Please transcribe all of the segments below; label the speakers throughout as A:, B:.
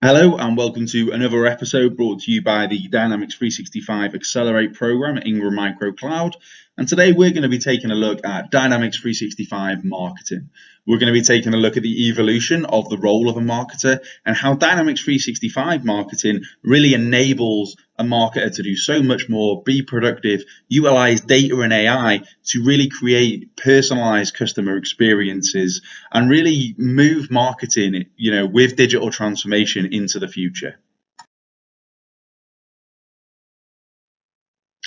A: Hello and welcome to another episode brought to you by the Dynamics 365 Accelerate program at Ingram Micro Cloud. And today we're going to be taking a look at Dynamics 365 marketing. We're going to be taking a look at the evolution of the role of a marketer and how Dynamics 365 marketing really enables a marketer to do so much more, be productive, utilize data and AI to really create personalized customer experiences and really move marketing, with digital transformation into the future.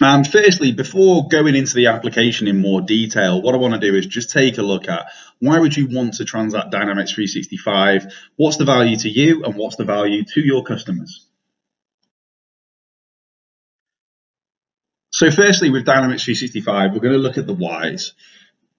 A: And firstly, before going into the application in more detail, what I want to do is just take a look at why would you want to transact Dynamics 365? What's the value to you and what's the value to your customers? So firstly, with Dynamics 365, we're going to look at the whys.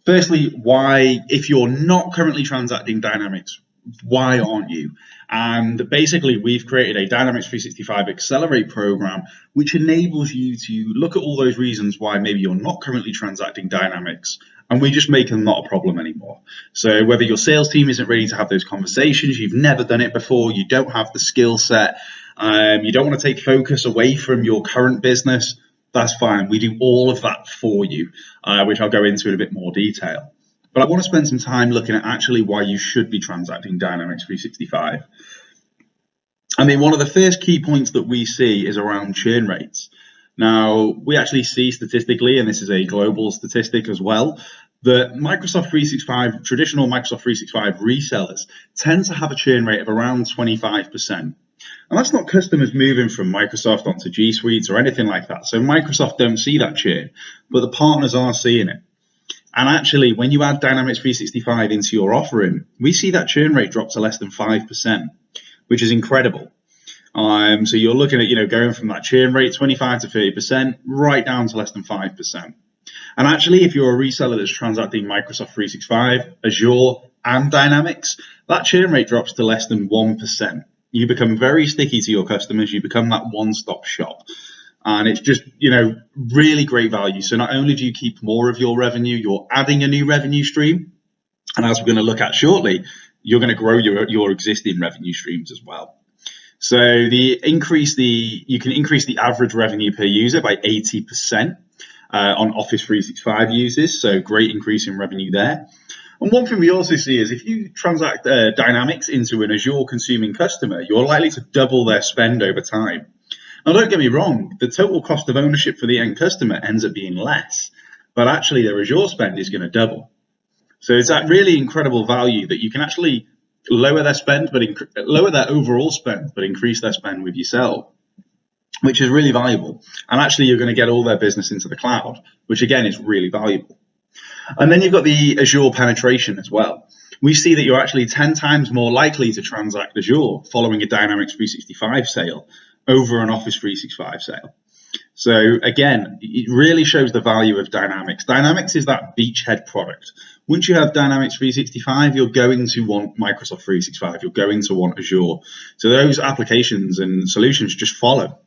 A: Firstly, why, if you're not currently transacting Dynamics, why aren't you? And basically, we've created a Dynamics 365 Accelerate program, which enables you to look at all those reasons why maybe you're not currently transacting Dynamics, and we just make them not a problem anymore. So whether your sales team isn't ready to have those conversations, you've never done it before, you don't have the skill set, you don't want to take focus away from your current business, that's fine. We do all of that for you, which I'll go into in a bit more detail. But I want to spend some time looking at actually why you should be transacting Dynamics 365. I mean, one of the first key points that we see is around churn rates. Now, we actually see statistically, and this is a global statistic as well, that Microsoft 365, traditional Microsoft 365 resellers tend to have a churn rate of around 25%. And that's not customers moving from Microsoft onto G Suites or anything like that. So Microsoft don't see that churn, but the partners are seeing it. And actually, when you add Dynamics 365 into your offering, we see that churn rate drop to less than 5%, which is incredible. So you're looking at, going from that churn rate, 25 to 30%, right down to less than 5%. And actually, if you're a reseller that's transacting Microsoft 365, Azure, and Dynamics, that churn rate drops to less than 1%. You become very sticky to your customers. You become that one-stop shop. And it's just, really great value. So not only do you keep more of your revenue, you're adding a new revenue stream. And as we're going to look at shortly, you're going to grow your existing revenue streams as well. So you can increase the average revenue per user by 80% on Office 365 users. So great increase in revenue there. And one thing we also see is if you transact Dynamics into an Azure consuming customer, you're likely to double their spend over time. Now, don't get me wrong, the total cost of ownership for the end customer ends up being less, but actually their Azure spend is going to double. So it's that really incredible value that you can actually lower their spend, but lower their overall spend, but increase their spend with yourself, which is really valuable. And actually, you're going to get all their business into the cloud, which again is really valuable. And then you've got the Azure penetration as well. We see that you're actually 10 times more likely to transact Azure following a Dynamics 365 sale over an Office 365 sale. So again, it really shows the value of Dynamics. Dynamics is that beachhead product. Once you have Dynamics 365, you're going to want Microsoft 365. You're going to want Azure. So those applications and solutions just follow.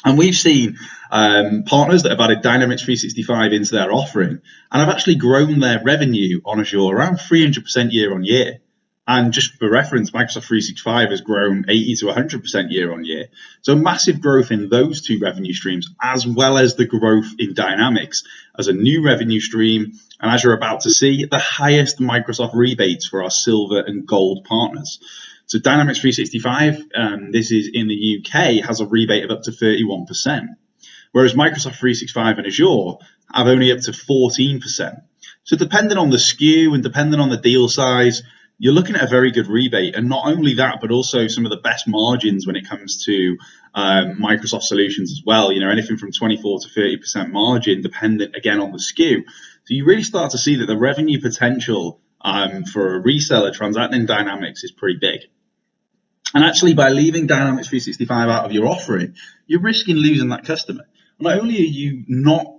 A: And we've seen partners that have added Dynamics 365 into their offering and have actually grown their revenue on Azure around 300% year on year. And just for reference, Microsoft 365 has grown 80 to 100% year on year. So massive growth in those two revenue streams, as well as the growth in Dynamics as a new revenue stream. And as you're about to see, the highest Microsoft rebates for our silver and gold partners. So Dynamics 365, this is in the UK, has a rebate of up to 31%, whereas Microsoft 365 and Azure have only up to 14%. So depending on the SKU and depending on the deal size, you're looking at a very good rebate. And not only that, but also some of the best margins when it comes to Microsoft solutions as well. Anything from 24 to 30% margin, dependent again on the SKU. So you really start to see that the revenue potential for a reseller transacting Dynamics is pretty big. And actually, by leaving Dynamics 365 out of your offering, you're risking losing that customer. Not only are you not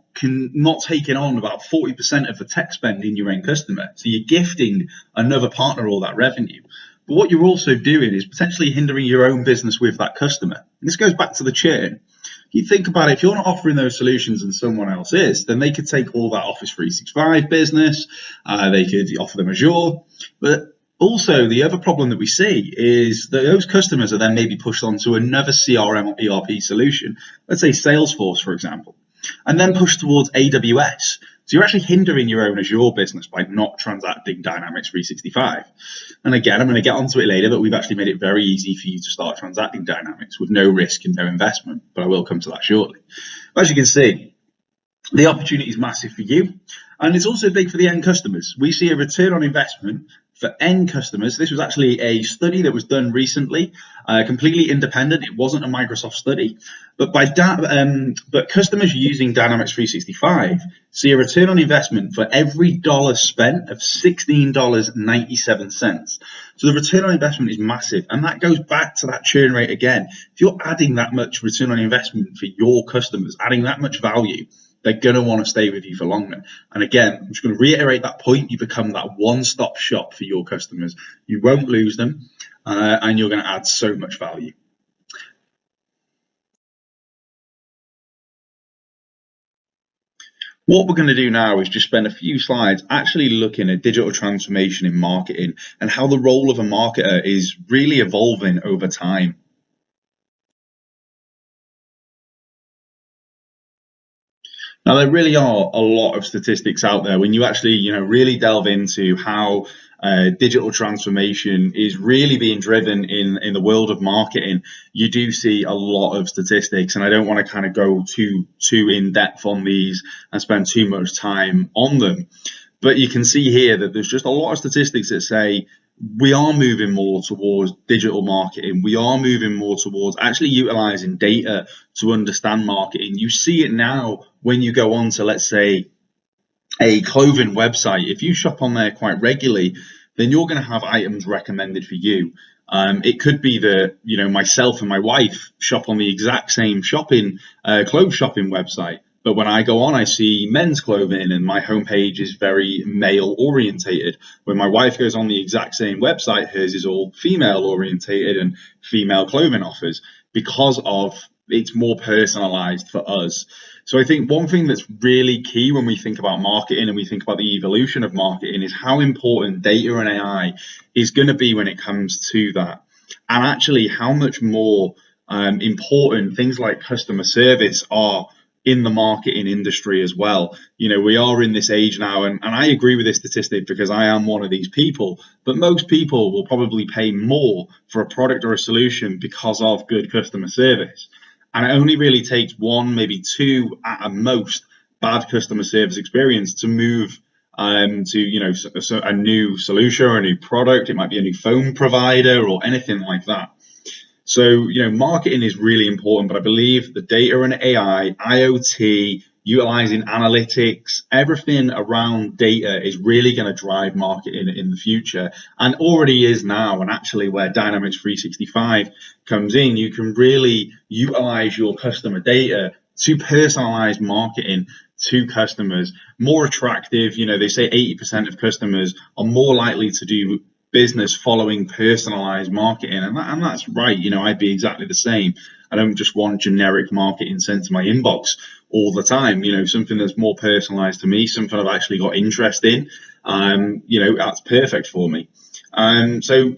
A: taking on about 40% of the tech spend in your end customer, so you're gifting another partner all that revenue, but what you're also doing is potentially hindering your own business with that customer. And this goes back to the churn. You think about it, if you're not offering those solutions and someone else is, then they could take all that Office 365 business, they could offer them Azure, but Also, the other problem that we see is that those customers are then maybe pushed onto another CRM or ERP solution, let's say Salesforce, for example, and then pushed towards AWS. So you're actually hindering your own Azure business by not transacting Dynamics 365. And again, I'm going to get onto it later, but we've actually made it very easy for you to start transacting Dynamics with no risk and no investment. But I will come to that shortly. As you can see, the opportunity is massive for you, and it's also big for the end customers. We see a return on investment for end customers. This was actually a study that was done recently, completely independent. It wasn't a Microsoft study, but but customers using Dynamics 365 see a return on investment for every dollar spent of $16.97. So the return on investment is massive, and that goes back to that churn rate again. If you're adding that much return on investment for your customers, adding that much value, they're going to want to stay with you for longer. And again, I'm just going to reiterate that point. You become that one-stop shop for your customers. You won't lose them, and you're going to add so much value. What we're going to do now is just spend a few slides actually looking at digital transformation in marketing and how the role of a marketer is really evolving over time. Now, there really are a lot of statistics out there when you actually, really delve into how digital transformation is really being driven in the world of marketing. You do see a lot of statistics, and I don't want to kind of go too in depth on these and spend too much time on them. But you can see here that there's just a lot of statistics that say we are moving more towards digital marketing. We are moving more towards actually utilizing data to understand marketing. You see it now when you go on to, let's say, a clothing website. If you shop on there quite regularly, then you're going to have items recommended for you. It could be that, myself and my wife shop on the exact same clothes shopping website. But when I go on, I see men's clothing, and my homepage is very male orientated. When my wife goes on the exact same website, hers is all female orientated and female clothing offers, because of it's more personalized for us. So I think one thing that's really key when we think about marketing and we think about the evolution of marketing is how important data and AI is going to be when it comes to that. And actually how much more important things like customer service are in the marketing industry as well. We are in this age now, and I agree with this statistic because I am one of these people, but most people will probably pay more for a product or a solution because of good customer service. And it only really takes one, maybe two at a most, bad customer service experience to move to a new solution or a new product. It might be a new phone provider or anything like that. So, marketing is really important, but I believe the data and AI, IoT, utilizing analytics, everything around data is really going to drive marketing in the future, and already is now. And actually where Dynamics 365 comes in, you can really utilize your customer data to personalize marketing to customers, more attractive. They say 80% of customers are more likely to do business following personalized marketing, and that's right. I'd be exactly the same. I don't just want generic marketing sent to my inbox all the time. Something that's more personalized to me, something I've actually got interest in. That's perfect for me. So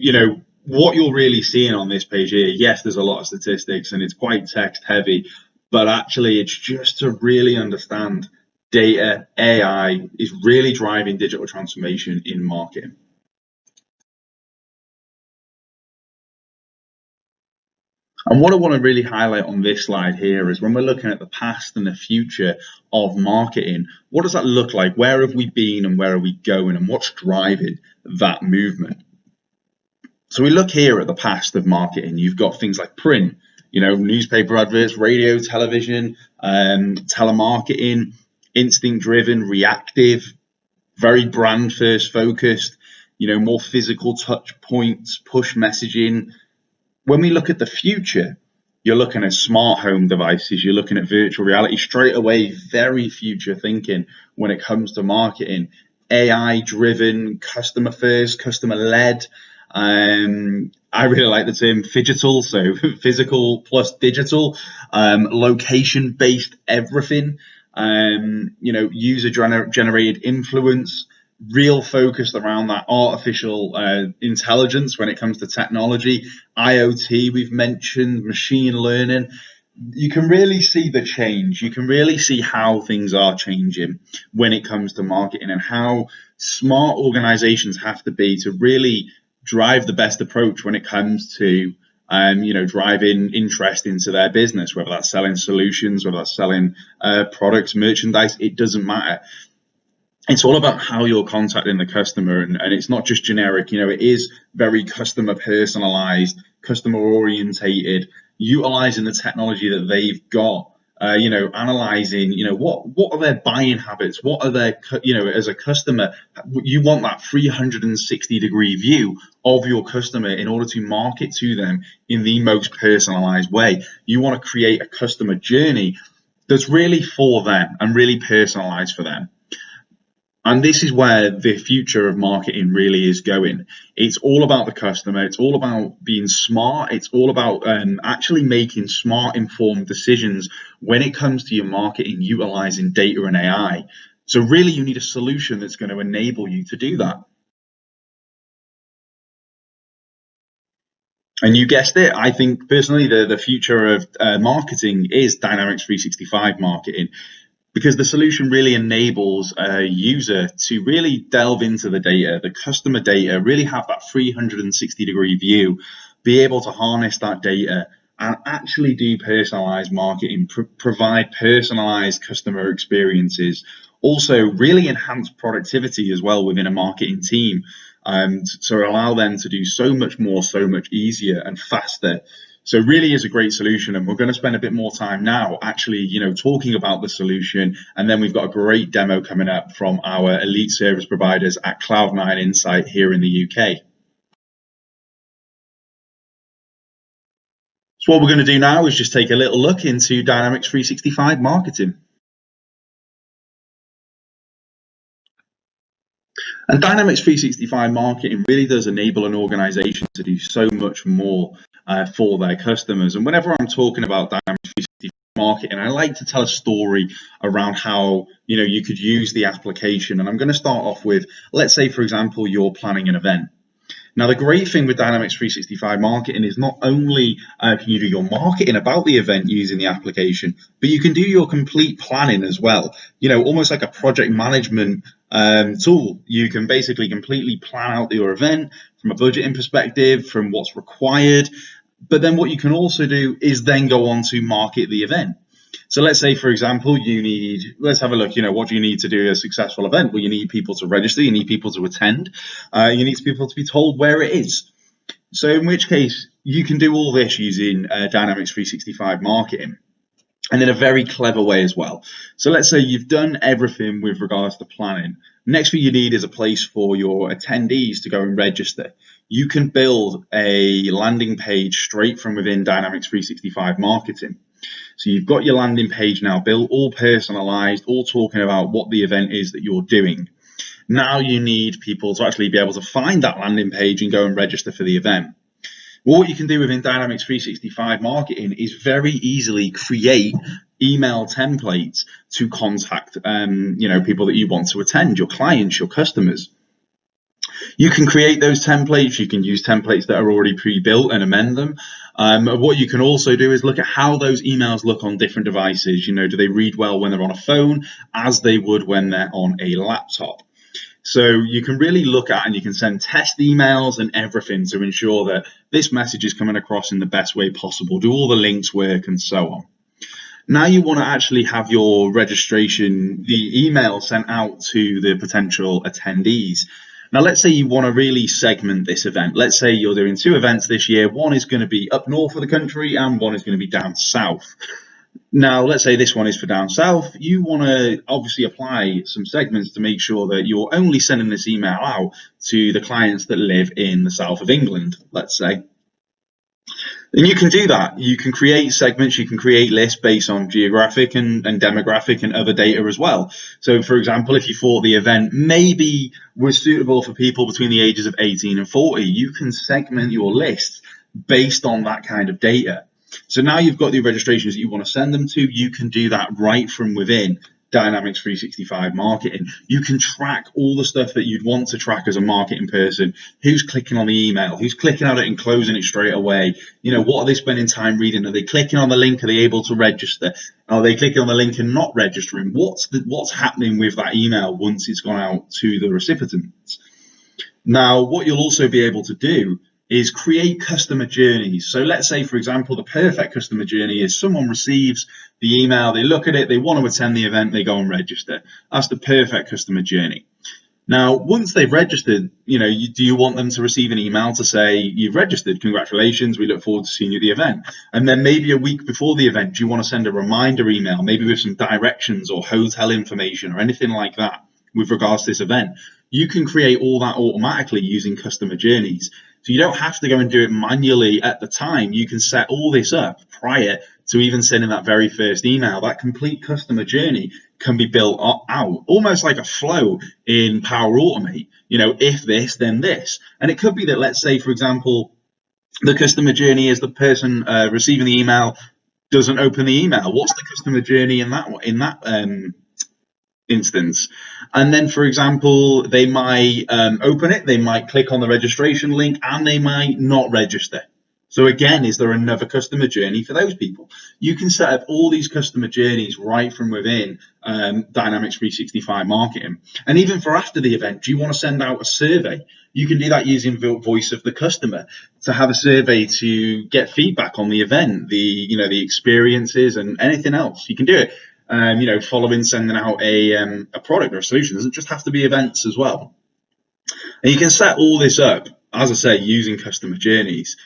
A: what you're really seeing on this page here, yes, there's a lot of statistics and it's quite text heavy, but actually it's just to really understand data. AI is really driving digital transformation in marketing. And what I want to really highlight on this slide here is when we're looking at the past and the future of marketing, what does that look like? Where have we been and where are we going, and what's driving that movement? So we look here at the past of marketing. You've got things like print, newspaper adverts, radio, television, telemarketing, instinct driven, reactive, very brand first focused, more physical touch points, push messaging. When we look at the future, you're looking at smart home devices, you're looking at virtual reality, straight away, very future thinking when it comes to marketing. AI driven, customer first, customer led. I really like the term phygital, so physical plus digital, location based everything, user generated influence, real focused around that artificial intelligence when it comes to technology, IoT, we've mentioned, machine learning. You can really see the change. You can really see how things are changing when it comes to marketing and how smart organizations have to be to really drive the best approach when it comes to driving interest into their business, whether that's selling solutions, whether that's selling products, merchandise, it doesn't matter. It's all about how you're contacting the customer, and it's not just generic. It is very customer personalized, customer orientated, utilizing the technology that they've got. Analyzing, what are their buying habits? What are their, as a customer, you want that 360-degree view of your customer in order to market to them in the most personalized way. You want to create a customer journey that's really for them and really personalized for them. And this is where the future of marketing really is going. It's all about the customer. It's all about being smart. It's all about actually making smart, informed decisions when it comes to your marketing, utilizing data and AI. So really, you need a solution that's going to enable you to do that. And you guessed it. I think personally, the future of marketing is Dynamics 365 marketing, because the solution really enables a user to really delve into the data, the customer data, really have that 360-degree view, be able to harness that data and actually do personalized marketing, provide personalized customer experiences, also really enhance productivity as well within a marketing team. So allow them to do so much more, so much easier and faster. So really is a great solution, and we're going to spend a bit more time now actually, talking about the solution, and then we've got a great demo coming up from our elite service providers at Cloud9 Insight here in the UK. So what we're going to do now is just take a little look into Dynamics 365 marketing. And Dynamics 365 marketing really does enable an organization to do so much more for their customers. And whenever I'm talking about Dynamics 365 marketing, I like to tell a story around how you could use the application. And I'm going to start off with, let's say, for example, you're planning an event. Now, the great thing with Dynamics 365 marketing is not only can you do your marketing about the event using the application, but you can do your complete planning as well. Almost like a project management tool. You can basically completely plan out your event from a budgeting perspective, from what's required. But then what you can also do is then go on to market the event. So let's say, for example, let's have a look, what do you need to do a successful event? Well, you need people to register, you need people to attend, you need people to be told where it is. So in which case, you can do all this using Dynamics 365 marketing, and in a very clever way as well. So let's say you've done everything with regards to planning. Next thing you need is a place for your attendees to go and register. You can build a landing page straight from within Dynamics 365 marketing. So you've got your landing page now built, all personalized, all talking about what the event is that you're doing. Now you need people to actually be able to find that landing page and go and register for the event. Well, what you can do within Dynamics 365 marketing is very easily create email templates to contact people that you want to attend, your clients, your customers. You can create those templates. You can use templates that are already pre-built and amend them. What you can also do is look at how those emails look on different devices. Do they read well when they're on a phone as they would when they're on a laptop? So you can really look at, and you can send test emails and everything to ensure that this message is coming across in the best way possible. Do all the links work and so on. Now you want to actually have your registration, the email sent out to the potential attendees. Now, let's say you want to really segment this event. Let's say you're doing 2 events this year. One is going to be up north of the country and one is going to be down south. Now, let's say this one is for down south. You want to obviously apply some segments to make sure that you're only sending this email out to the clients that live in the south of England, let's say. And you can do that. You can create segments, you can create lists based on geographic and demographic and other data as well. So, for example, if you thought the event maybe was suitable for people between the ages of 18 and 40, you can segment your list based on that kind of data. So now you've got the registrations that you want to send them to, you can do that right from within Dynamics 365 marketing. You can track all the stuff that you'd want to track as a marketing person. Who's clicking on the email? Who's clicking on it and closing it straight away? What are they spending time reading? Are they clicking on the link? Are they able to register? Are they clicking on the link and not registering? What's happening with that email once it's gone out to the recipients? Now, what you'll also be able to do is create customer journeys. So let's say, for example, the perfect customer journey is someone receives the email, they look at it, they want to attend the event, they go and register. That's the perfect customer journey. Now, once they've registered, do you want them to receive an email to say, you've registered, congratulations, we look forward to seeing you at the event. And then maybe a week before the event, do you want to send a reminder email, maybe with some directions or hotel information or anything like that with regards to this event? You can create all that automatically using customer journeys. So you don't have to go and do it manually at the time. You can set all this up prior to even sending that very first email. That complete customer journey can be built out, almost like a flow in Power Automate. If this, then this. And it could be that, let's say, for example, the customer journey is the person receiving the email doesn't open the email. What's the customer journey in that instance? And then, for example, they might open it, they might click on the registration link, and they might not register. So again, is there another customer journey for those people? You can set up all these customer journeys right from within Dynamics 365 marketing. And even for after the event, do you want to send out a survey? You can do that using voice of the customer to have a survey to get feedback on the event, the experiences and anything else. You can do it following sending out a product or a solution. It doesn't just have to be events as well. And you can set all this up, as I say, using customer journeys.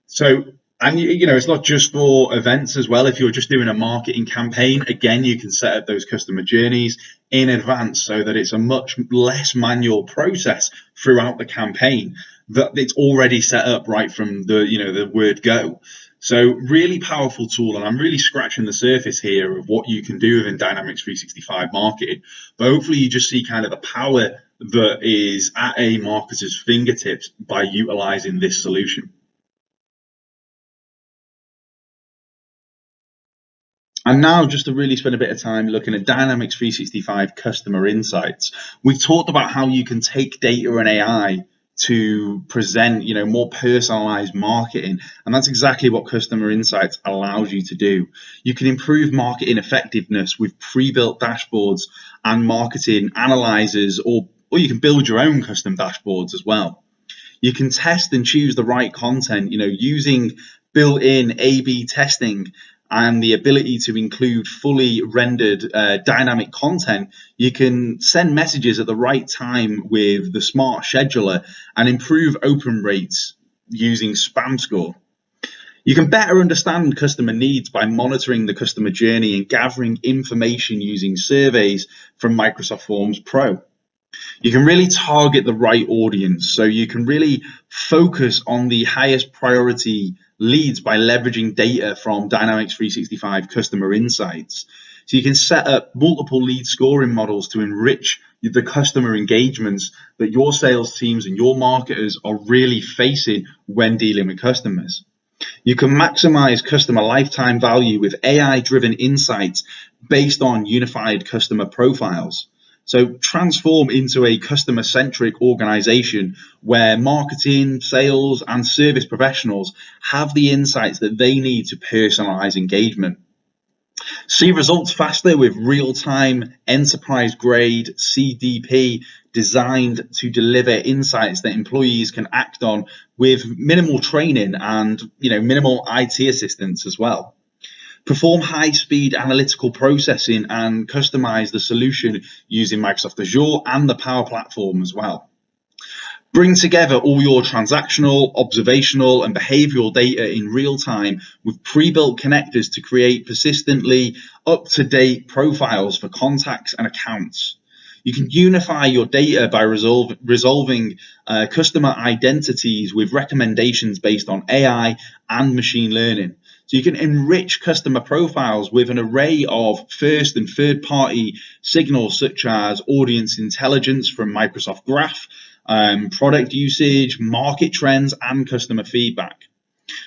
A: So, and it's not just for events as well. If you're just doing a marketing campaign, again, you can set up those customer journeys in advance so that it's a much less manual process throughout the campaign, that it's already set up right from the word go. So really powerful tool, and I'm really scratching the surface here of what you can do within Dynamics 365 marketing. But hopefully you just see kind of the power that is at a marketer's fingertips by utilizing this solution. And now, just to really spend a bit of time looking at Dynamics 365 customer insights, we've talked about how you can take data and AI to present, more personalized marketing. And that's exactly what customer insights allows you to do. You can improve marketing effectiveness with pre-built dashboards and marketing analyzers, or you can build your own custom dashboards as well. You can test and choose the right content, using built-in A/B testing and the ability to include fully rendered dynamic content. You can send messages at the right time with the smart scheduler and improve open rates using spam score. You can better understand customer needs by monitoring the customer journey and gathering information using surveys from Microsoft Forms Pro. You can really target the right audience, so you can really focus on the highest priority leads by leveraging data from Dynamics 365 customer insights. So you can set up multiple lead scoring models to enrich the customer engagements that your sales teams and your marketers are really facing when dealing with customers. You can maximize customer lifetime value with AI-driven insights based on unified customer profiles. So transform into a customer-centric organization where marketing, sales, and service professionals have the insights that they need to personalize engagement. See results faster with real-time enterprise-grade CDP designed to deliver insights that employees can act on with minimal training and minimal IT assistance as well. Perform high-speed analytical processing and customize the solution using Microsoft Azure and the Power Platform as well. Bring together all your transactional, observational, and behavioral data in real time with pre-built connectors to create persistently up-to-date profiles for contacts and accounts. You can unify your data by resolving customer identities with recommendations based on AI and machine learning. So you can enrich customer profiles with an array of first and third party signals such as audience intelligence from Microsoft Graph, product usage, market trends, and customer feedback.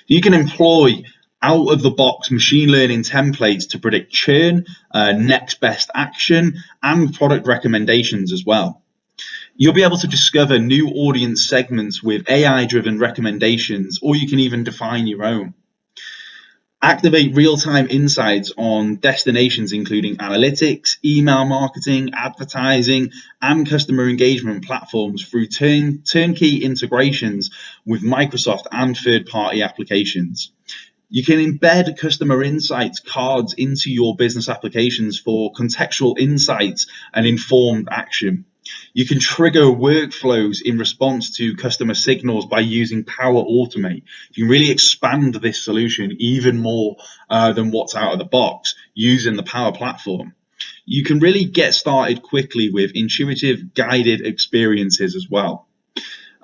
A: You can employ out-of-the-box machine learning templates to predict churn, next best action, and product recommendations as well. You'll be able to discover new audience segments with AI-driven recommendations, or you can even define your own. Activate real-time insights on destinations including analytics, email marketing, advertising, and customer engagement platforms through turnkey integrations with Microsoft and third-party applications. You can embed customer insights cards into your business applications for contextual insights and informed action. You can trigger workflows in response to customer signals by using Power Automate. You can really expand this solution even more than what's out of the box using the Power Platform. You can really get started quickly with intuitive guided experiences as well.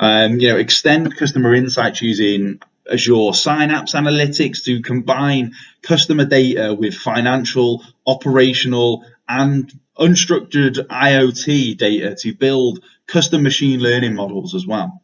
A: Extend customer insights using Azure Synapse Analytics to combine customer data with financial, operational, and unstructured IoT data to build custom machine learning models as well.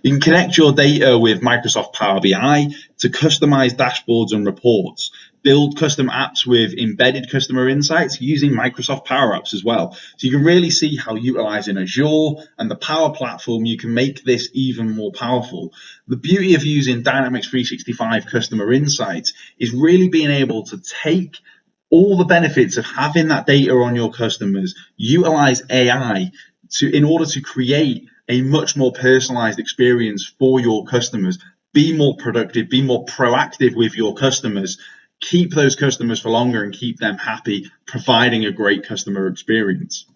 A: You can connect your data with Microsoft Power BI to customize dashboards and reports, build custom apps with embedded customer insights using Microsoft Power Apps as well. So you can really see how utilizing Azure and the Power Platform, you can make this even more powerful. The beauty of using Dynamics 365 Customer Insights is really being able to take all the benefits of having that data on your customers, utilize AI in order to create a much more personalized experience for your customers. Be more productive, be more proactive with your customers, keep those customers for longer and keep them happy, providing a great customer experience.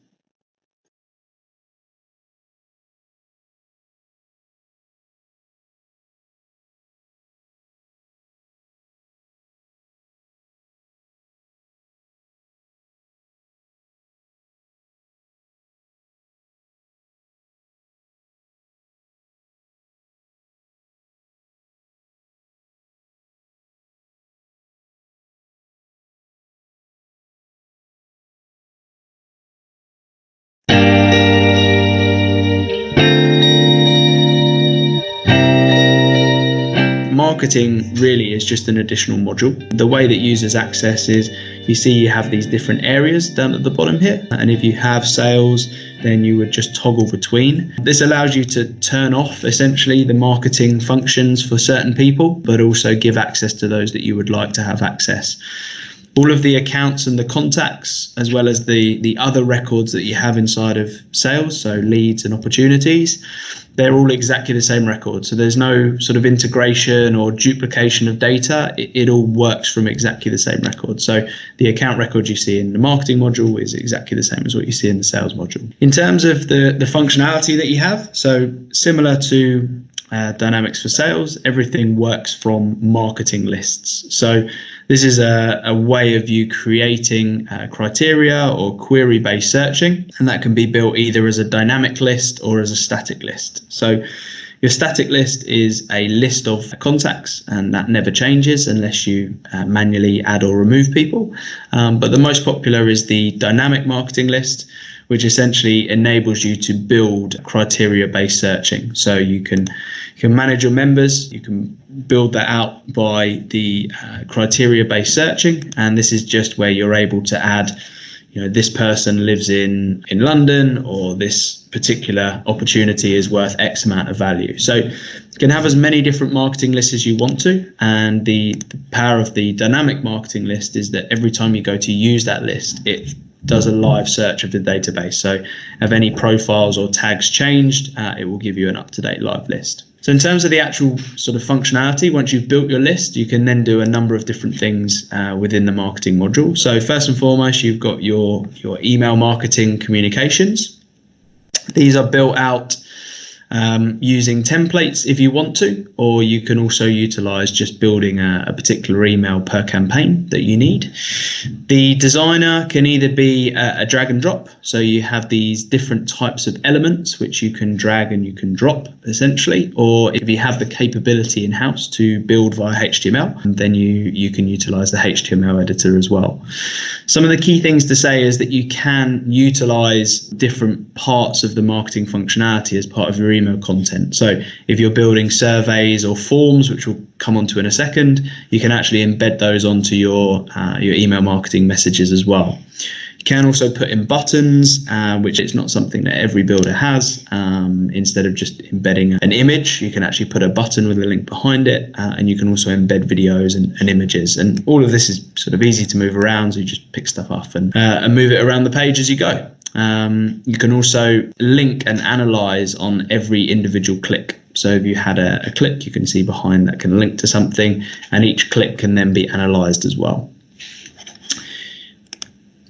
B: Marketing really is just an additional module. The way that users access is, you see you have these different areas down at the bottom here, and if you have sales, then you would just toggle between. This allows you to turn off essentially the marketing functions for certain people, but also give access to those that you would like to have access. All of the accounts and the contacts, as well as the other records that you have inside of sales, so leads and opportunities, they're all exactly the same record. So there's no sort of integration or duplication of data. It all works from exactly the same record. So the account record you see in the marketing module is exactly the same as what you see in the sales module. In terms of the functionality that you have, so similar to Dynamics for Sales, everything works from marketing lists. So this is a way of you creating criteria or query-based searching, and that can be built either as a dynamic list or as a static list. So your static list is a list of contacts, and that never changes unless you manually add or remove people. But the most popular is the dynamic marketing list, which essentially enables you to build criteria-based searching. So you can manage your members, you can build that out by the criteria-based searching, and this is just where you're able to add, this person lives in London, or this particular opportunity is worth X amount of value. So you can have as many different marketing lists as you want to, and the power of the dynamic marketing list is that every time you go to use that list, it does a live search of the database. So if any profiles or tags changed, it will give you an up-to-date live list. So in terms of the actual sort of functionality, once you've built your list, you can then do a number of different things within the marketing module. So first and foremost, you've got your email marketing communications. These are built out using templates if you want to, or you can also utilize just building a particular email per campaign that you need. The designer can either be a drag and drop, so you have these different types of elements which you can drag and you can drop essentially, or if you have the capability in-house to build via HTML, then you can utilize the HTML editor as well. Some of the key things to say is that you can utilize different parts of the marketing functionality as part of your email content. So if you're building surveys or forms, which we'll come onto in a second, you can actually embed those onto your email marketing messages as well. You can also put in buttons, which is not something that every builder has. Instead of just embedding an image, you can actually put a button with a link behind it, and you can also embed videos and images. And all of this is sort of easy to move around, so you just pick stuff up and move it around the page as you go. You can also link and analyze on every individual click. So if you had a click, you can see behind that can link to something, and each click can then be analyzed as well.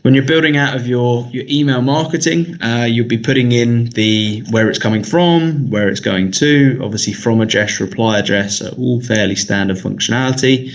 B: When you're building out of your email marketing, you'll be putting in where it's coming from, where it's going to, obviously from address, reply address, are all fairly standard functionality.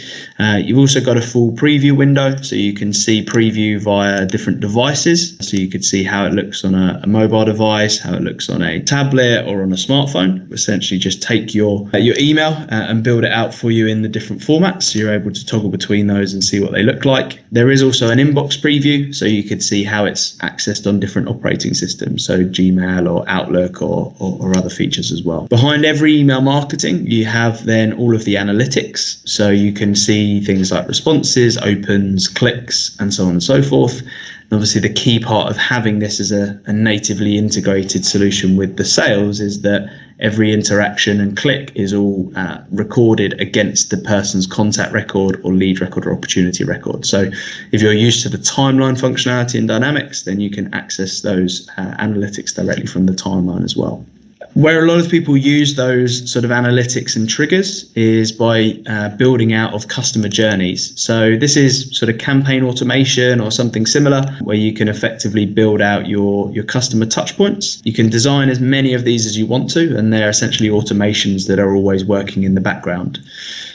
B: You've also got a full preview window, so you can see preview via different devices. So you could see how it looks on a mobile device, how it looks on a tablet or on a smartphone. Essentially just take your email and build it out for you in the different formats. So you're able to toggle between those and see what they look like. There is also an inbox preview, so you could see how it's accessed on different operating systems, so Gmail or Outlook or other features as well. Behind every email marketing, you have then all of the analytics, so you can see things like responses, opens, clicks, and so on and so forth. And obviously the key part of having this as a natively integrated solution with the sales is that every interaction and click is all recorded against the person's contact record or lead record or opportunity record. So if you're used to the timeline functionality in Dynamics, then you can access those analytics directly from the timeline as well. Where a lot of people use those sort of analytics and triggers is by building out of customer journeys. So this is sort of campaign automation or something similar, where you can effectively build out your customer touch points. You can design as many of these as you want to, and they're essentially automations that are always working in the background.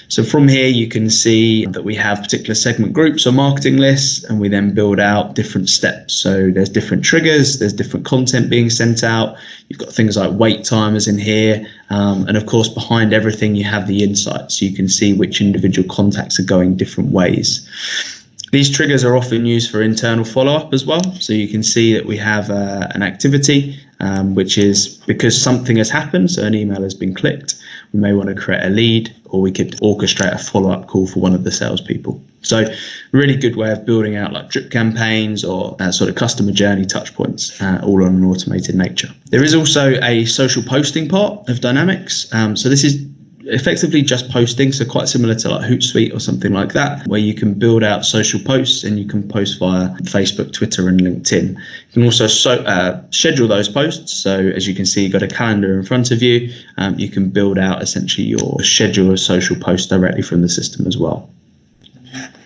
B: So from here, you can see that we have particular segment groups or marketing lists, and we then build out different steps. So there's different triggers, there's different content being sent out. You've got things like wait timers in here. And of course, behind everything, you have the insights. So you can see which individual contacts are going different ways. These triggers are often used for internal follow-up as well. So you can see that we have an activity, which is because something has happened, so an email has been clicked. We may want to create a lead, or we could orchestrate a follow-up call for one of the salespeople. So really good way of building out like drip campaigns or sort of customer journey touch points, all on an automated nature. There is also a social posting part of Dynamics. So this is effectively just posting, so quite similar to like Hootsuite or something like that, where you can build out social posts and you can post via Facebook, Twitter, and LinkedIn. You can also schedule those posts. So as you can see, you've got a calendar in front of you. You can build out essentially your schedule of social posts directly from the system as well.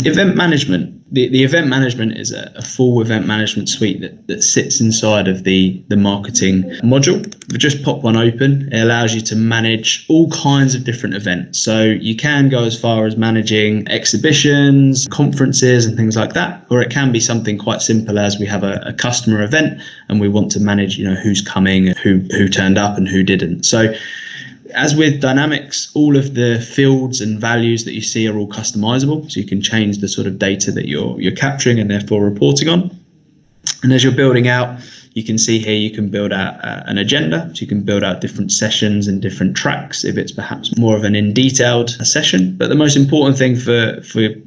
B: Event management. The event management is a full event management suite that sits inside of the marketing module. If you just pop one open, it allows you to manage all kinds of different events. So you can go as far as managing exhibitions, conferences, and things like that, or it can be something quite simple as we have a customer event and we want to manage, who's coming, who turned up and who didn't. So as with Dynamics, all of the fields and values that you see are all customizable. So you can change the sort of data that you're capturing and therefore reporting on. And as you're building out, you can see here you can build out an agenda. So you can build out different sessions and different tracks if it's perhaps more of an in-detailed session. But the most important thing for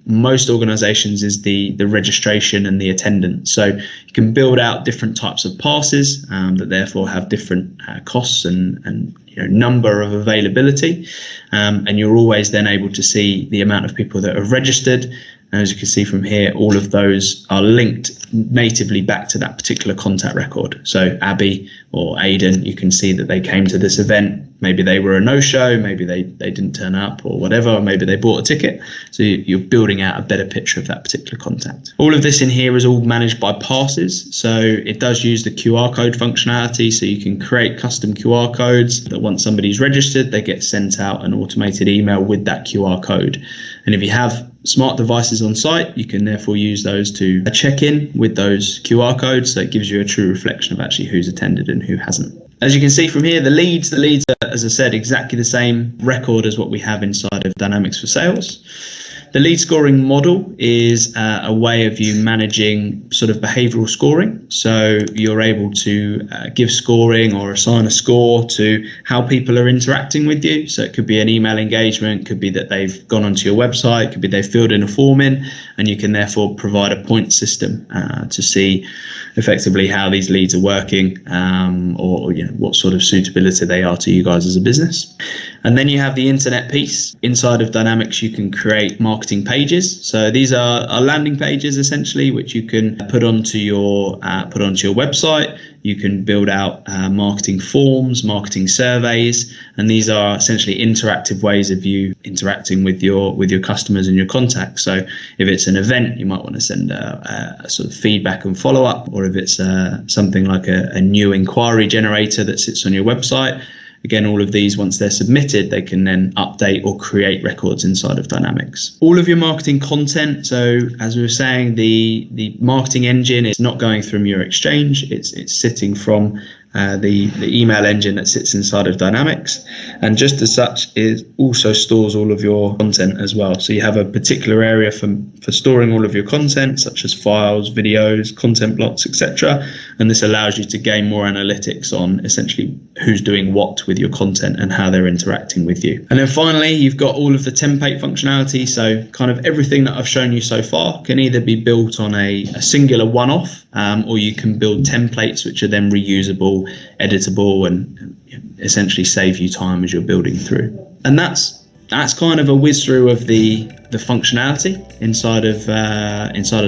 B: most organizations is the registration and the attendance. So you can build out different types of passes that therefore have different costs and number of availability. And you're always then able to see the amount of people that have registered. And as you can see from here, all of those are linked natively back to that particular contact record. So Abby or Aidan, you can see that they came to this event. Maybe they were a no-show, maybe they didn't turn up or whatever, or maybe they bought a ticket. So you're building out a better picture of that particular contact. All of this in here is all managed by passes. So it does use the QR code functionality. So you can create custom QR codes that once somebody's registered, they get sent out an automated email with that QR code. And if you have smart devices on site, you can therefore use those to check in with those QR codes. So it gives you a true reflection of actually who's attended and who hasn't. As you can see from here, the leads are, as I said, exactly the same record as what we have inside of Dynamics for Sales. The lead scoring model is a way of you managing sort of behavioral scoring. So you're able to give scoring or assign a score to how people are interacting with you. So it could be an email engagement, could be that they've gone onto your website, could be they've filled in a form in, and you can therefore provide a point system to see effectively how these leads are working, or what sort of suitability they are to you guys as a business. And then you have the internet piece. Inside of Dynamics, you can create marketing pages. So these are landing pages essentially, which you can put onto your website. You can build out marketing forms, marketing surveys, and these are essentially interactive ways of you interacting with your customers and your contacts. So if it's an event, you might want to send a sort of feedback and follow up, or if it's something like a new inquiry generator that sits on your website. Again, all of these, once they're submitted, they can then update or create records inside of Dynamics. All of your marketing content, so as we were saying, the marketing engine is not going from your exchange, it's sitting from the email engine that sits inside of Dynamics, and just as such, it also stores all of your content as well. So you have a particular area for storing all of your content, such as files, videos, content blocks, etc. And this allows you to gain more analytics on essentially who's doing what with your content and how they're interacting with you. And then finally, you've got all of the template functionality. So kind of everything that I've shown you so far can either be built on a singular one-off, or you can build templates which are then reusable, editable, and essentially save you time as you're building through. And that's kind of a whiz through of the functionality inside of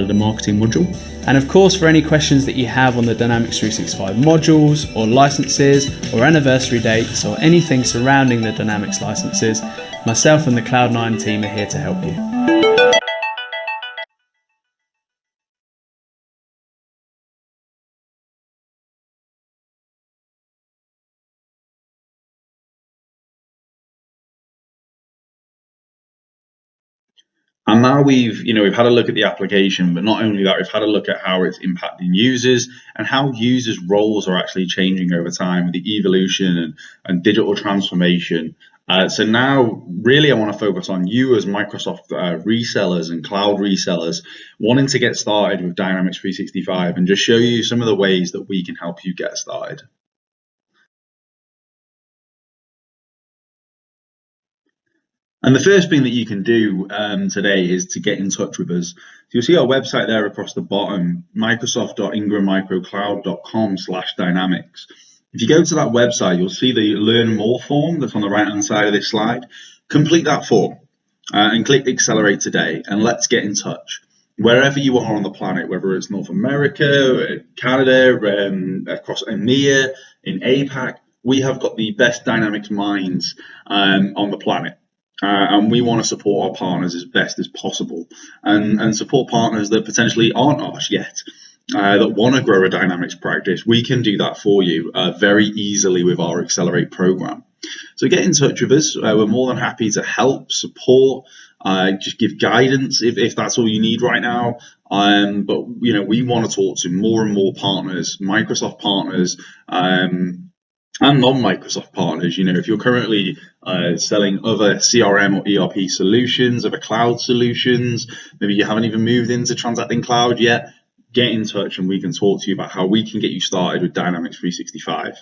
B: the marketing module. And of course, for any questions that you have on the Dynamics 365 modules or licenses or anniversary dates or anything surrounding the Dynamics licenses, myself and the Cloud9 team are here to help you.
A: And now we've had a look at the application, but not only that, we've had a look at how it's impacting users and how users' roles are actually changing over time with the evolution and digital transformation. So now, really, I want to focus on you as Microsoft resellers and cloud resellers wanting to get started with Dynamics 365 and just show you some of the ways that we can help you get started. And the first thing that you can do today is to get in touch with us. So you'll see our website there across the bottom, microsoft.ingrammicrocloud.com/dynamics. If you go to that website, you'll see the Learn More form that's on the right-hand side of this slide. Complete that form and click Accelerate today, and let's get in touch. Wherever you are on the planet, whether it's North America, Canada, across EMEA, in APAC, we have got the best Dynamics minds on the planet. And we want to support our partners as best as possible, and support partners that potentially aren't ours yet, that want to grow a Dynamics practice. We can do that for you very easily with our Accelerate program. So get in touch with us. We're more than happy to help, support, just give guidance if that's all you need right now. But we want to talk to more and more partners, Microsoft partners, and non-Microsoft partners. If you're currently selling other CRM or ERP solutions, other cloud solutions, maybe you haven't even moved into transacting cloud yet, get in touch and we can talk to you about how we can get you started with Dynamics 365.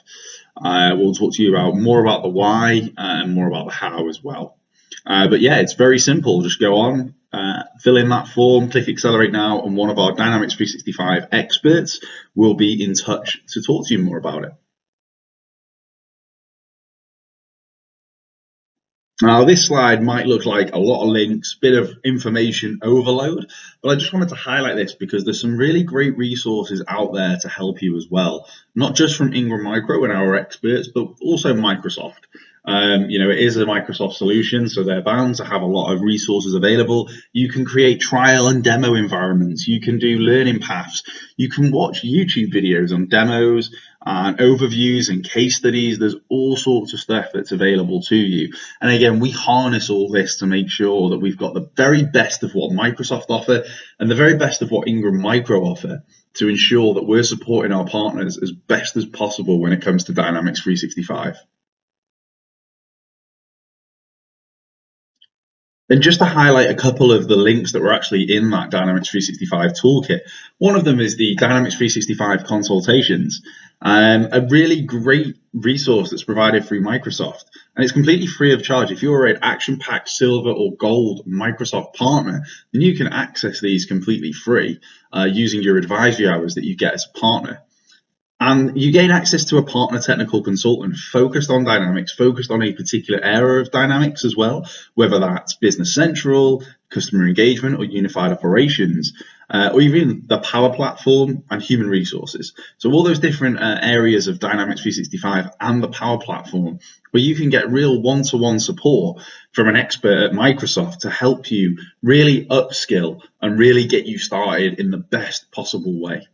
A: We'll talk to you more about the why and more about the how as well. But yeah, it's very simple. Just go on, fill in that form, click Accelerate now, and one of our Dynamics 365 experts will be in touch to talk to you more about it. Now, this slide might look like a lot of links, bit of information overload, but I just wanted to highlight this because there's some really great resources out there to help you as well, not just from Ingram Micro and our experts, but also Microsoft. It is a Microsoft solution, so they're bound to have a lot of resources available. You can create trial and demo environments. You can do learning paths. You can watch YouTube videos on demos and overviews and case studies. There's all sorts of stuff that's available to you. And again, we harness all this to make sure that we've got the very best of what Microsoft offer and the very best of what Ingram Micro offer to ensure that we're supporting our partners as best as possible when it comes to Dynamics 365. And just to highlight a couple of the links that were actually in that Dynamics 365 toolkit, one of them is the Dynamics 365 consultations, a really great resource that's provided through Microsoft. And it's completely free of charge. If you're an Action Pack Silver or Gold Microsoft partner, then you can access these completely free using your advisory hours that you get as a partner. And you gain access to a partner technical consultant focused on Dynamics, focused on a particular area of Dynamics as well, whether that's Business Central, customer engagement, or unified operations, or even the Power Platform and human resources. So all those different areas of Dynamics 365 and the Power Platform, where you can get real one-to-one support from an expert at Microsoft to help you really upskill and really get you started in the best possible way,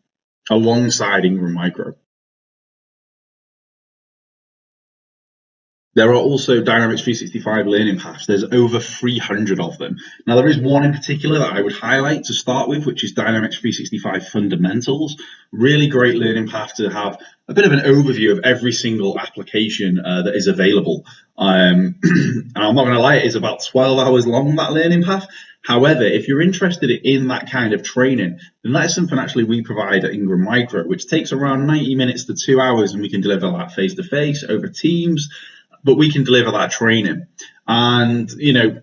A: alongside Ingram Micro. There are also Dynamics 365 learning paths. There's over 300 of them. Now, there is one in particular that I would highlight to start with, which is Dynamics 365 Fundamentals. Really great learning path to have a bit of an overview of every single application that is available. And I'm not going to lie, it is about 12 hours long, that learning path. However, if you're interested in that kind of training, then that is something actually we provide at Ingram Micro, which takes around 90 minutes to 2 hours, and we can deliver that face-to-face over Teams, but we can deliver that training. And,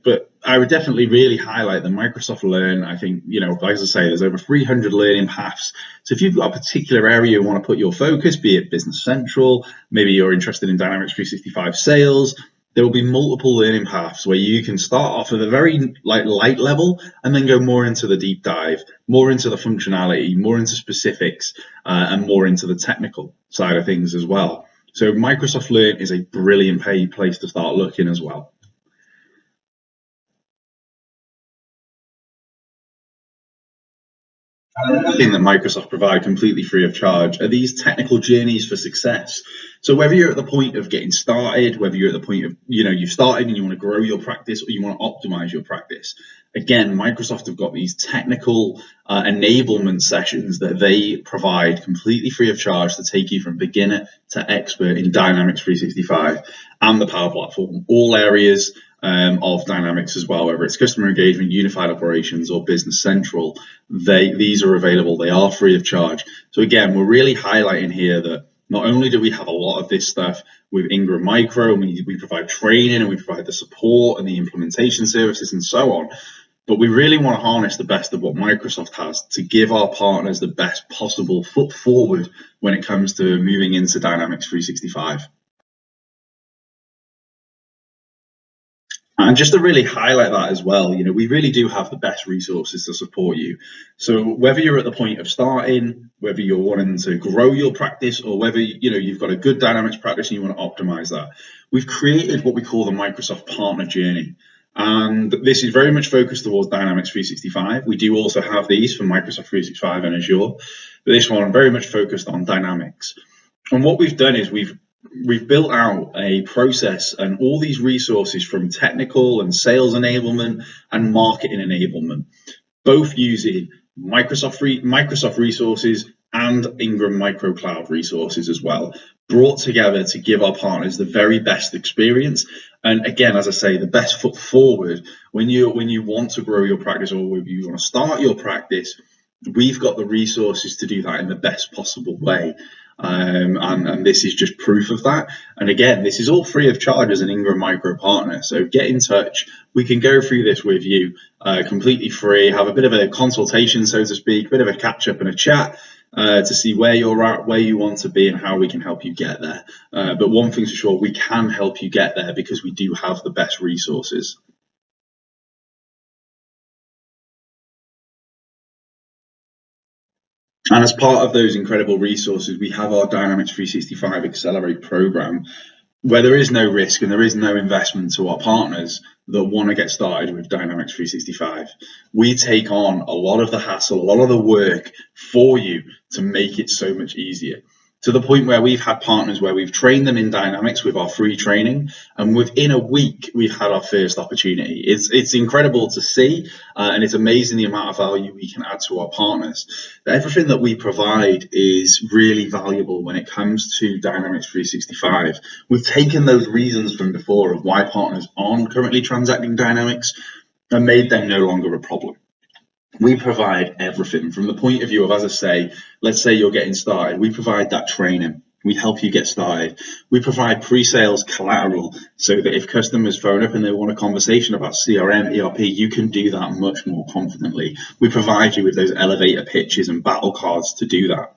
A: but I would definitely really highlight the Microsoft Learn. I think, as I say, there's over 300 learning paths. So if you've got a particular area you want to put your focus, be it Business Central, maybe you're interested in Dynamics 365 sales, there will be multiple learning paths where you can start off at a very light level and then go more into the deep dive, more into the functionality, more into specifics, and more into the technical side of things as well. So Microsoft Learn is a brilliant place to start looking as well. Another thing that Microsoft provide completely free of charge are these technical journeys for success. So whether you're at the point of getting started, whether you're at the point of, you've started and you want to grow your practice, or you want to optimize your practice, again, Microsoft have got these technical enablement sessions that they provide completely free of charge to take you from beginner to expert in Dynamics 365 and the Power Platform, all areas of Dynamics as well, whether it's customer engagement, unified operations, or Business Central. These are available. They are free of charge. So again, we're really highlighting here that not only do we have a lot of this stuff with Ingram Micro, and we provide training and we provide the support and the implementation services and so on, but we really want to harness the best of what Microsoft has to give our partners the best possible foot forward when it comes to moving into Dynamics 365. And just to really highlight that as well, we really do have the best resources to support you. So whether you're at the point of starting, whether you're wanting to grow your practice, or whether you've got a good Dynamics practice and you want to optimize that, we've created what we call the Microsoft Partner Journey. And this is very much focused towards Dynamics 365. We do also have these for Microsoft 365 and Azure, but this one very much focused on Dynamics. And what we've done is we've built out a process and all these resources from technical and sales enablement and marketing enablement, both using Microsoft resources and Ingram Micro Cloud resources as well, brought together to give our partners the very best experience. And again, as I say, the best foot forward when you want to grow your practice, or when you want to start your practice. We've got the resources to do that in the best possible way. And this is just proof of that. And again, this is all free of charge as an Ingram Micro partner. So get in touch. We can go through this with you completely free, have a bit of a consultation, so to speak, a bit of a catch up and a chat to see where you're at, where you want to be, and how we can help you get there. But one thing's for sure, we can help you get there because we do have the best resources. And as part of those incredible resources, we have our Dynamics 365 Accelerate program, where there is no risk and there is no investment to our partners that want to get started with Dynamics 365. We take on a lot of the hassle, a lot of the work for you to make it so much easier. To the point where we've had partners where we've trained them in Dynamics with our free training, and within a week we've had our first opportunity. It's incredible to see, and it's amazing the amount of value we can add to our partners. Everything that we provide is really valuable when it comes to Dynamics 365. We've taken those reasons from before of why partners aren't currently transacting Dynamics, and made them no longer a problem. We provide everything from the point of view of, as I say, let's say you're getting started. We provide that training. We help you get started. We provide pre-sales collateral so that if customers phone up and they want a conversation about CRM, ERP, you can do that much more confidently. We provide you with those elevator pitches and battle cards to do that.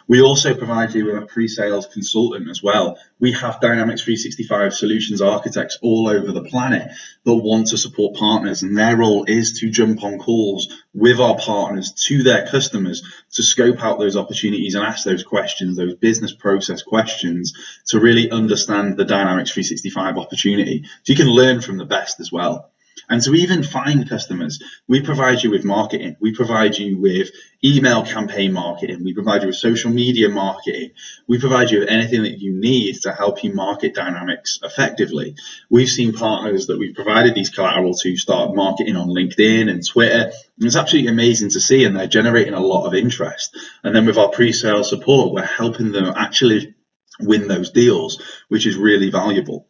A: We also provide you with a pre-sales consultant as well. We have Dynamics 365 solutions architects all over the planet that want to support partners, and their role is to jump on calls with our partners to their customers to scope out those opportunities and ask those questions, those business process questions, to really understand the Dynamics 365 opportunity. So you can learn from the best as well. And to even find customers, we provide you with marketing. We provide you with email campaign marketing. We provide you with social media marketing. We provide you with anything that you need to help you market Dynamics effectively. We've seen partners that we've provided these collateral to start marketing on LinkedIn and Twitter. And it's absolutely amazing to see, and they're generating a lot of interest. And then with our pre-sale support, we're helping them actually win those deals, which is really valuable.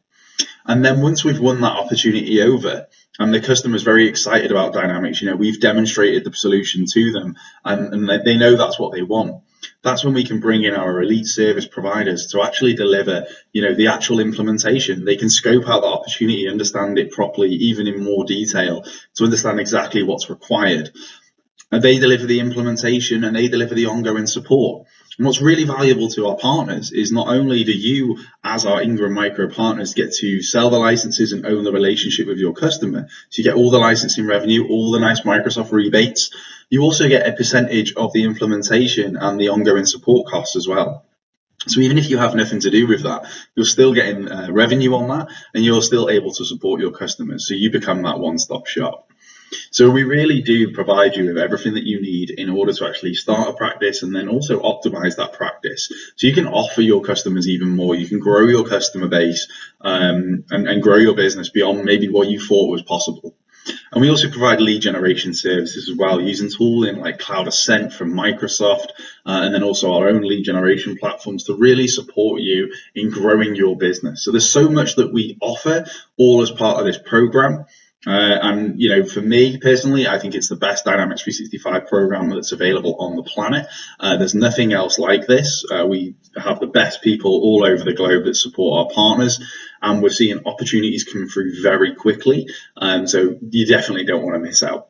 A: And then once we've won that opportunity over, and the customer's very excited about Dynamics, we've demonstrated the solution to them, and they know that's what they want. That's when we can bring in our elite service providers to actually deliver, the actual implementation. They can scope out the opportunity, understand it properly, even in more detail, to understand exactly what's required. And they deliver the implementation and they deliver the ongoing support. And what's really valuable to our partners is not only do you, as our Ingram Micro partners, get to sell the licenses and own the relationship with your customer, so you get all the licensing revenue, all the nice Microsoft rebates, you also get a percentage of the implementation and the ongoing support costs as well. So even if you have nothing to do with that, you're still getting revenue on that, and you're still able to support your customers. So you become that one-stop shop. So we really do provide you with everything that you need in order to actually start a practice and then also optimize that practice. So you can offer your customers even more. You can grow your customer base and grow your business beyond maybe what you thought was possible. And we also provide lead generation services as well, using tooling like Cloud Ascent from Microsoft, and then also our own lead generation platforms to really support you in growing your business. So there's so much that we offer all as part of this program. And for me personally, I think it's the best Dynamics 365 program that's available on the planet. There's nothing else like this. We have the best people all over the globe that support our partners, and we're seeing opportunities come through very quickly. So you definitely don't want to miss out.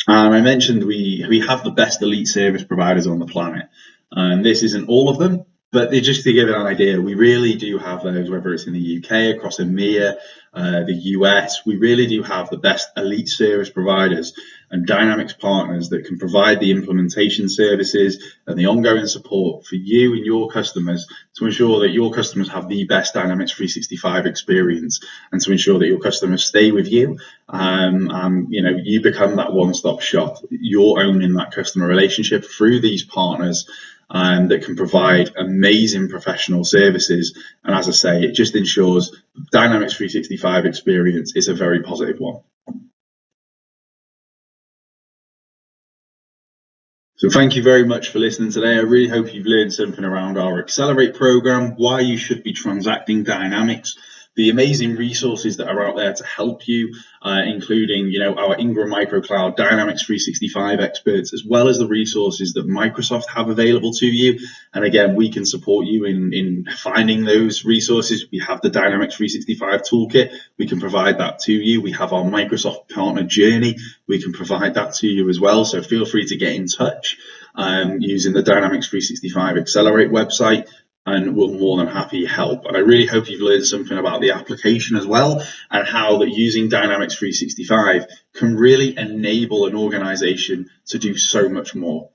A: I mentioned we have the best elite service providers on the planet, and this isn't all of them. But just to give it an idea, we really do have those, whether it's in the UK, across EMEA, the US, we really do have the best elite service providers and Dynamics partners that can provide the implementation services and the ongoing support for you and your customers to ensure that your customers have the best Dynamics 365 experience, and to ensure that your customers stay with you. You become that one-stop shop. You're owning that customer relationship through these partners that can provide amazing professional services. And as I say, it just ensures Dynamics 365 experience is a very positive one. So thank you very much for listening today. I really hope you've learned something around our Accelerate program, why you should be transacting Dynamics, the amazing resources that are out there to help you, including our Ingram Micro Cloud Dynamics 365 experts, as well as the resources that Microsoft have available to you. And again, we can support you in finding those resources. We have the Dynamics 365 toolkit. We can provide that to you. We have our Microsoft partner journey. We can provide that to you as well. So feel free to get in touch using the Dynamics 365 Accelerate website, and we're more than happy to help. And I really hope you've learned something about the application as well, and how that using Dynamics 365 can really enable an organization to do so much more.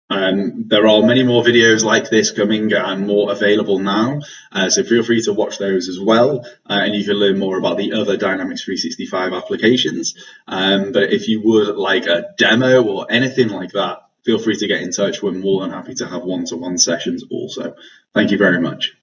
A: There are many more videos like this coming and more available now, so feel free to watch those as well, and you can learn more about the other Dynamics 365 applications. But if you would like a demo or anything like that, feel free to get in touch. We're more than happy to have one-to-one sessions also. Thank you very much.